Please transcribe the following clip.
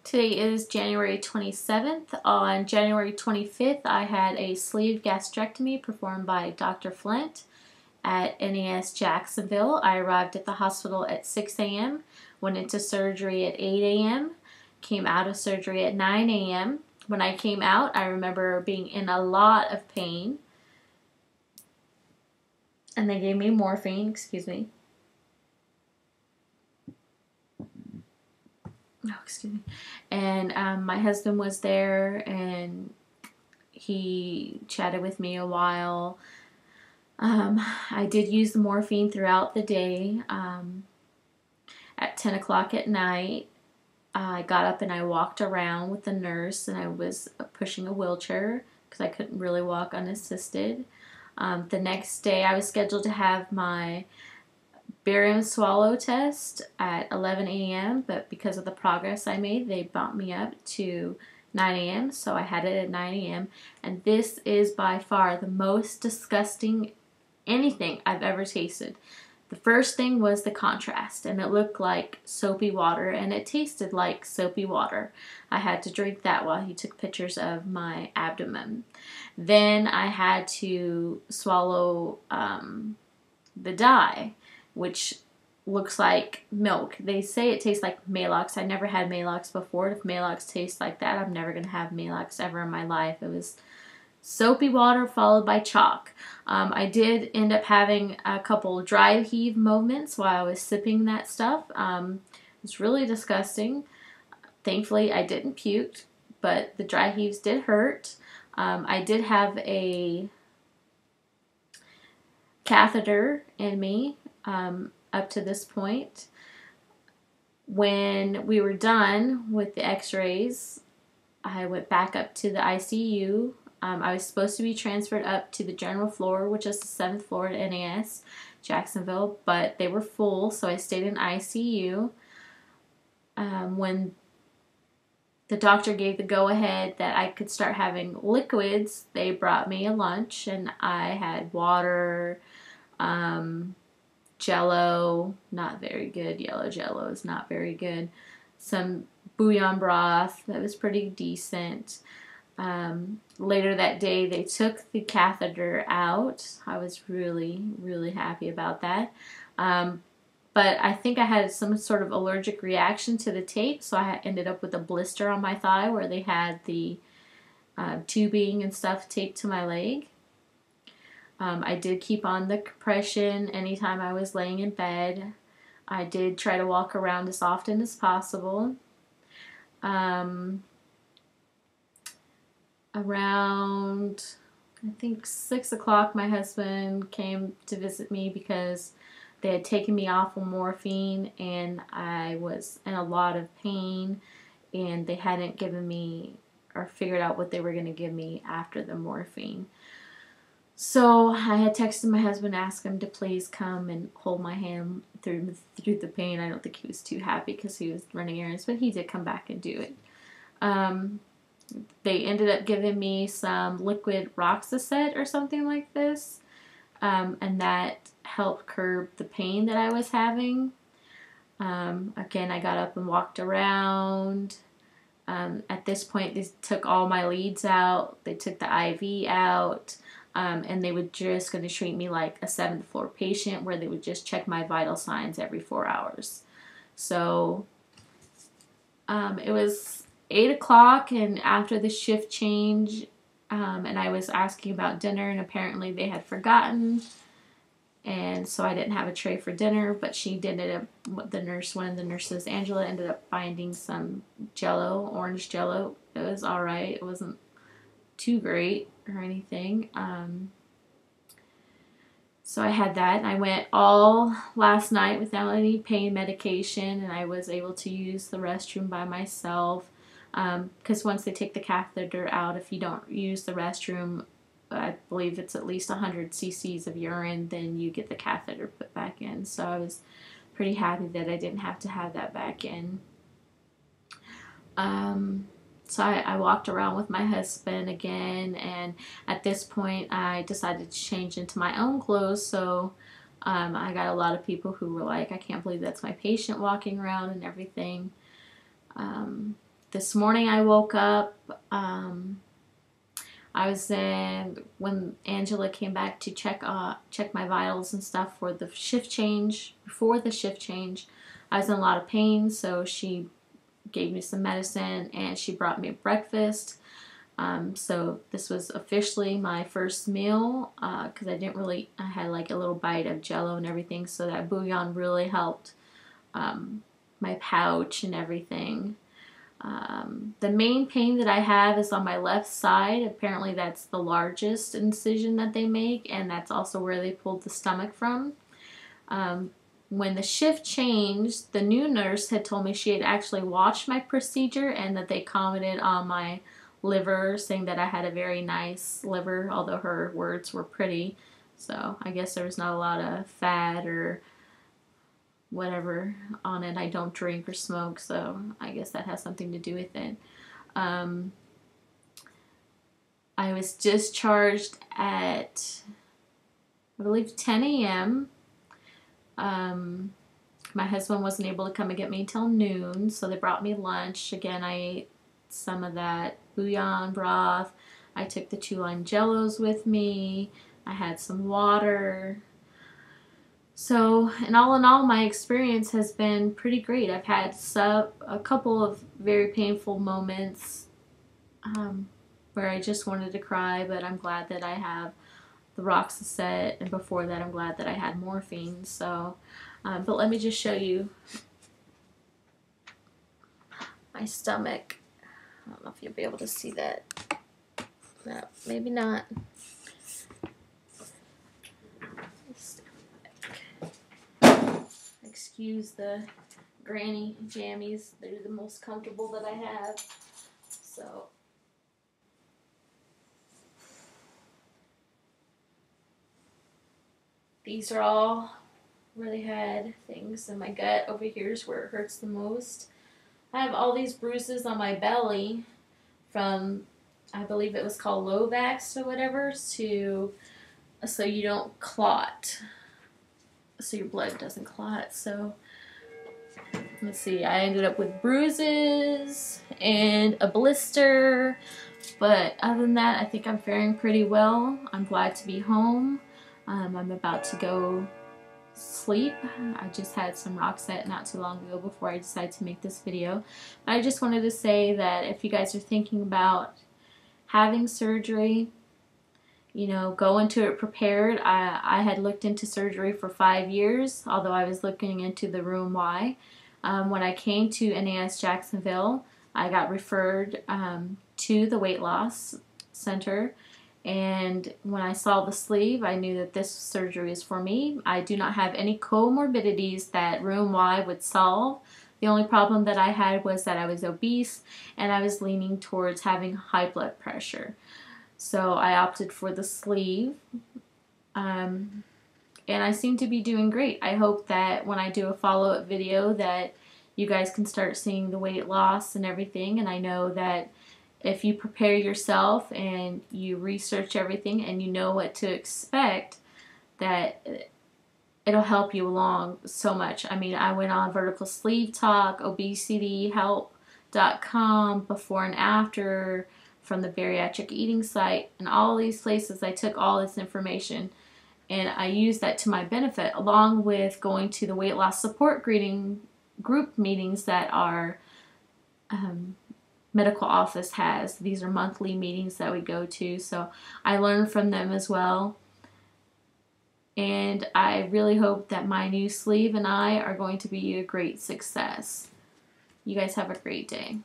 Today is January 27th. On January 25th, I had a sleeve gastrectomy performed by Dr. Flint at NES Jacksonville. I arrived at the hospital at 6 a.m., went into surgery at 8 a.m., came out of surgery at 9 a.m. When I came out, I remember being in a lot of pain, and they gave me morphine, excuse me. Oh, excuse me. And my husband was there, and he chatted with me a while. I did use the morphine throughout the day. At 10 o'clock at night, I got up and I walked around with the nurse, and I was pushing a wheelchair because I couldn't really walk unassisted. The next day, I was scheduled to have my barium swallow test at 11 a.m., but because of the progress I made, they bumped me up to 9 a.m., so I had it at 9 a.m., and this is by far the most disgusting anything I've ever tasted. The first thing was the contrast, and it looked like soapy water, and it tasted like soapy water. I had to drink that while he took pictures of my abdomen. Then I had to swallow the dye, which looks like milk. They say it tastes like Maalox. I never had Maalox before. If Maalox tastes like that, I'm never going to have Maalox ever in my life. It was soapy water followed by chalk. I did end up having a couple dry heave moments while I was sipping that stuff. It was really disgusting. Thankfully, I didn't puke, but the dry heaves did hurt. I did have a catheter in me up to this point. When we were done with the x-rays, I went back up to the ICU. I was supposed to be transferred up to the general floor, which is the 7th floor at NAS Jacksonville, but they were full, so I stayed in ICU. When the doctor gave the go-ahead that I could start having liquids, they brought me a lunch, and I had water, Jello, not very good. Yellow Jello is not very good. Some bouillon broth that was pretty decent. Later that day, they took the catheter out. I was really, really happy about that. But I think I had some sort of allergic reaction to the tape, so I ended up with a blister on my thigh where they had the tubing and stuff taped to my leg. I did keep on the compression anytime I was laying in bed. I did try to walk around as often as possible. Around, I think, 6 o'clock, my husband came to visit me because they had taken me off of morphine and I was in a lot of pain, and they hadn't given me or figured out what they were going to give me after the morphine. So I had texted my husband, asked him to please come and hold my hand through the pain. I don't think he was too happy because he was running errands, but he did come back and do it. They ended up giving me some liquid Roxaset or something like this, and that helped curb the pain that I was having. Again, I got up and walked around. At this point, they took all my leads out. They took the IV out. And they were just going to treat me like a 7th floor patient where they would just check my vital signs every 4 hours. So it was 8 o'clock, and after the shift change, and I was asking about dinner, and apparently they had forgotten, and so I didn't have a tray for dinner, but she did end up, one of the nurses, Angela, ended up finding some Jello, orange Jello. It was alright. It wasn't too great or anything. So I had that, and I went all last night without any pain medication, and I was able to use the restroom by myself, because once they take the catheter out, if you don't use the restroom, I believe it's at least 100 cc's of urine, then you get the catheter put back in. So I was pretty happy that I didn't have to have that back in. So I walked around with my husband again, and at this point I decided to change into my own clothes. So I got a lot of people who were like, I can't believe that's my patient walking around and everything. This morning I woke up. I was when Angela came back to check my vitals and stuff for the shift change. Before the shift change, I was in a lot of pain, so she gave me some medicine and she brought me breakfast. So this was officially my first meal because I had like a little bite of Jello and everything, so that bouillon really helped my pouch and everything. The main pain that I have is on my left side. Apparently that's the largest incision that they make, and that's also where they pulled the stomach from. When the shift changed, the new nurse had told me she had actually watched my procedure and that they commented on my liver, saying that I had a very nice liver, although her words were pretty. So I guess there was not a lot of fat or whatever on it. I don't drink or smoke, so I guess that has something to do with it. I was discharged at, I believe, 10 a.m. My husband wasn't able to come and get me until noon, so they brought me lunch. Again, I ate some of that bouillon broth. I took the 2 lime jellos with me. I had some water. So, in all, my experience has been pretty great. I've had a couple of very painful moments where I just wanted to cry, but I'm glad that I have the Roxaset, and before that I'm glad that I had morphine. So, but let me just show you my stomach. I don't know if you'll be able to see that. No, maybe not. Excuse the granny jammies. They're the most comfortable that I have. So these are all where they had things in my gut. Over here is where it hurts the most. I have all these bruises on my belly from, I believe it was called Lovax or whatever, so you don't clot. So your blood doesn't clot. So let's see, I ended up with bruises and a blister, but other than that, I think I'm faring pretty well. I'm glad to be home. I'm about to go sleep. I just had some Roxette not too long ago before I decided to make this video. But I just wanted to say that if you guys are thinking about having surgery, you know, go into it prepared. I had looked into surgery for 5 years, although I was looking into the Room-Y. When I came to NAS Jacksonville, I got referred to the weight loss center, and when I saw the sleeve, I knew that this surgery is for me. I do not have any comorbidities that Room-Y would solve. The only problem that I had was that I was obese and I was leaning towards having high blood pressure. So I opted for the sleeve, and I seem to be doing great. I hope that when I do a follow-up video that you guys can start seeing the weight loss and everything, and I know that if you prepare yourself and you research everything and you know what to expect, that it'll help you along so much. I mean, I went on Vertical Sleeve Talk, obesityhelp.com, before and after, from the bariatric eating site, and all these places. I took all this information and I used that to my benefit, along with going to the weight loss support group meetings that our medical office has. These are monthly meetings that we go to, so I learned from them as well. And I really hope that my new sleeve and I are going to be a great success. You guys have a great day.